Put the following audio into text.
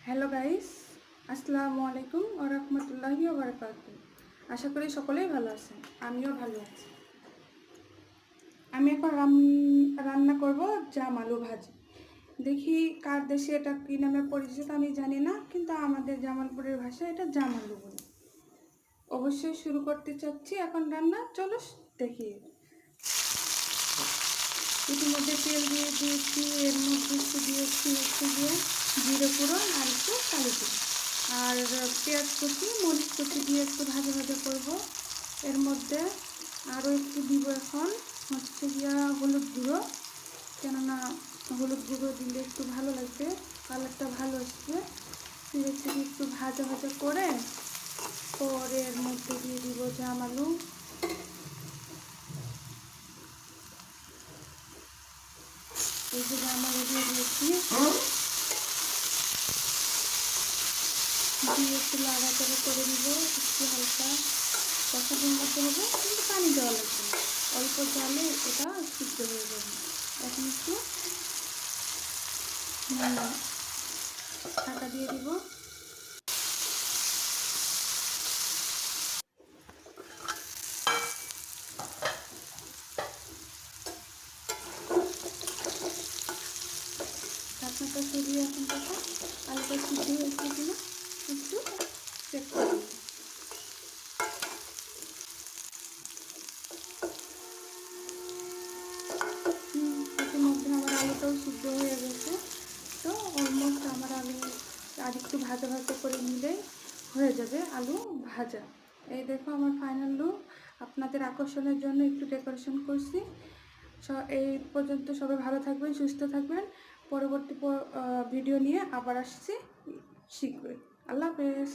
Hello guys, আসসালামু আলাইকুম ওয়া রাহমাতুল্লাহি ওয়া বারাকাতুহু। আশা করি সকলেই ভালো আছেন, আমিও ভালো আছি। আমি এখন রান্না করব জাম আলু ভাজি। দেখি কার দেশে এটা কী নামে পরিচিত আমি জানি না, কিন্তু আমাদের জামালপুরের ভাষায় এটা জাম আলু বলে। অবশ্যই শুরু করতে চাচ্ছি এখন রান্না, চলো দেখি। ইতিমধ্যে তেল দিয়ে দিয়েছি, এর মধ্যে একটু দিয়েছি হচ্ছে দিয়ে জিরে গুঁড়ো আর একটু কালো জিরে আর পেঁয়াজ কুচি মরিচ কুচি দিয়ে একটু ভাজা ভাজা করব। এর মধ্যে আরও একটু দিব এখন হচ্ছে গিয়া হলুদ গুঁড়ো, কেননা হলুদ গুঁড়ো দিলে একটু ভালো লাগবে, কালারটা ভালো আসবে। হচ্ছে একটু ভাজা ভাজা করে পরে এর মধ্যে দিয়ে দিব জাম আলু। এই যে জাম আলু দিয়ে দিয়েছি, দিয়ে একটু লাড়াচাড়া করে দিব, একটু হালকা কষানো মতো হবে, কিন্তু পানি দেওয়া লাগবে না, অল্প জলে এটা সিদ্ধ হয়ে যাবে। এখন একটু ঢাকা দিয়ে দিব। ঢাকনাটা সরিয়ে এখন দেখো আলুটা সিদ্ধ হয়েছে কিনা একটু চেক করে দিই। ইতিমধ্যে আমার আলুটাও সিদ্ধ হয়ে গেছে, তো অলমোস্ট আমার আলু আর একটু ভাজা ভাজা করে নিলেই হয়ে যাবে আলু ভাজা। এই দেখো আমার ফাইনাল লুক। আপনাদের আকর্ষণের জন্য একটু ডেকোরেশন করছি। এই পর্যন্ত সবাই ভালো থাকবেন, সুস্থ থাকবেন। পরবর্তী ভিডিও নিয়ে আবার আসছি শীঘ্রই। আল্লাহ হাফেজ।